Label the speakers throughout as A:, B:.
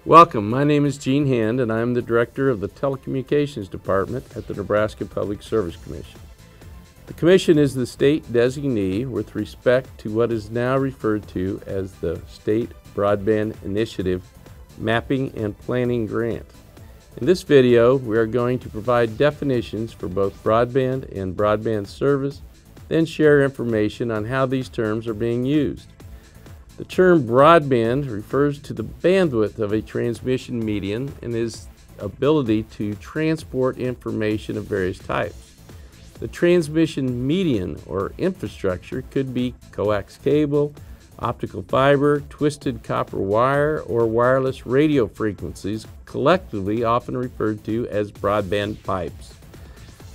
A: Welcome, my name is Gene Hand and I am the Director of the Telecommunications Department at the Nebraska Public Service Commission. The Commission is the state designee with respect to what is now referred to as the State Broadband Initiative Mapping and Planning Grant. In this video, we are going to provide definitions for both broadband and broadband service, then share information on how these terms are being used. The term broadband refers to the bandwidth of a transmission medium and its ability to transport information of various types. The transmission medium or infrastructure could be coax cable, optical fiber, twisted copper wire, or wireless radio frequencies, collectively often referred to as broadband pipes.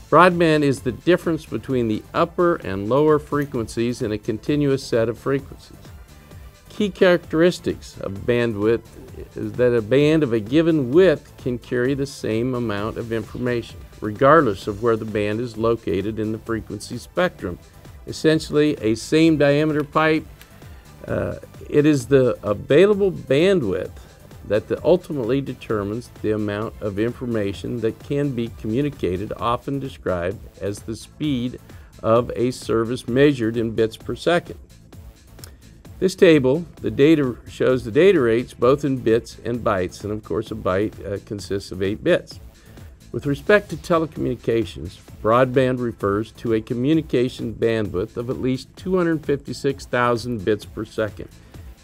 A: Broadband is the difference between the upper and lower frequencies in a continuous set of frequencies. Key characteristics of bandwidth is that a band of a given width can carry the same amount of information, regardless of where the band is located in the frequency spectrum. Essentially, a same diameter pipe. It is the available bandwidth that ultimately determines the amount of information that can be communicated, often described as the speed of a service measured in bits per second. This table, the data shows the data rates both in bits and bytes, and of course a byte consists of 8 bits. With respect to telecommunications, broadband refers to a communication bandwidth of at least 256,000 bits per second,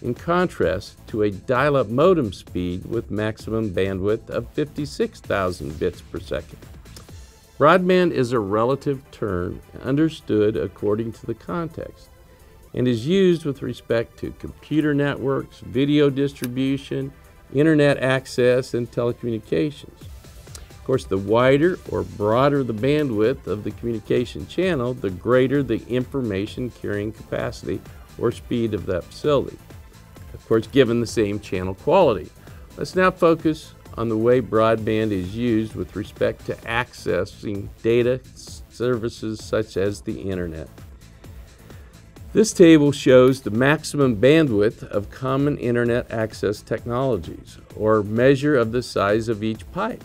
A: in contrast to a dial-up modem speed with maximum bandwidth of 56,000 bits per second. Broadband is a relative term understood according to the context, and is used with respect to computer networks, video distribution, internet access, and telecommunications. Of course, the wider or broader the bandwidth of the communication channel, the greater the information carrying capacity or speed of that facility. Of course, given the same channel quality. Let's now focus on the way broadband is used with respect to accessing data services such as the internet. This table shows the maximum bandwidth of common internet access technologies, or measure of the size of each pipe.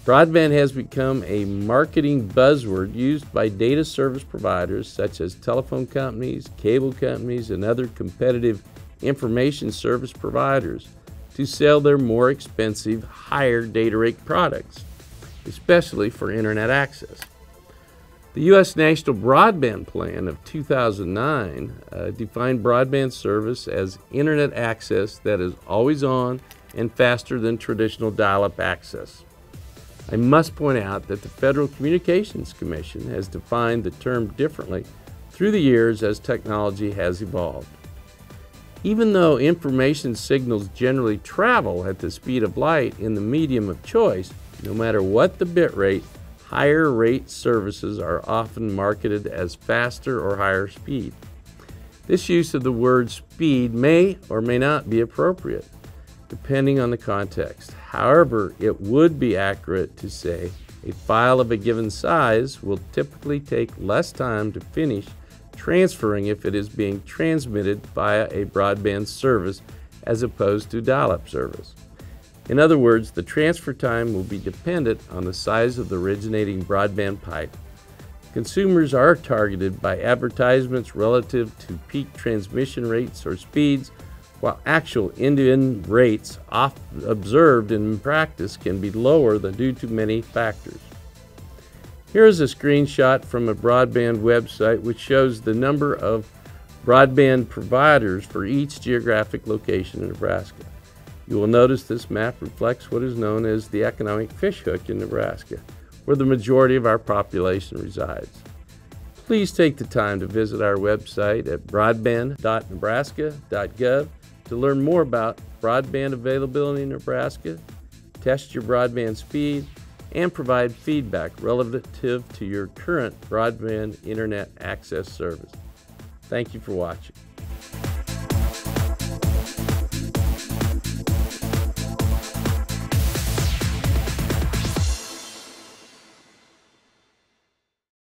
A: Broadband has become a marketing buzzword used by data service providers such as telephone companies, cable companies, and other competitive information service providers to sell their more expensive, higher data rate products, especially for internet access. The U.S. National Broadband Plan of 2009 defined broadband service as internet access that is always on and faster than traditional dial-up access. I must point out that the Federal Communications Commission has defined the term differently through the years as technology has evolved. Even though information signals generally travel at the speed of light in the medium of choice, no matter what the bit rate, higher rate services are often marketed as faster or higher speed. This use of the word speed may or may not be appropriate, depending on the context. However, it would be accurate to say a file of a given size will typically take less time to finish transferring if it is being transmitted via a broadband service as opposed to dial-up service. In other words, the transfer time will be dependent on the size of the originating broadband pipe. Consumers are targeted by advertisements relative to peak transmission rates or speeds, while actual end-to-end rates observed in practice can be lower due to many factors. Here is a screenshot from a broadband website which shows the number of broadband providers for each geographic location in Nebraska. You will notice this map reflects what is known as the economic fishhook in Nebraska, where the majority of our population resides. Please take the time to visit our website at broadband.nebraska.gov to learn more about broadband availability in Nebraska, test your broadband speed, and provide feedback relative to your current broadband internet access service. Thank you for watching.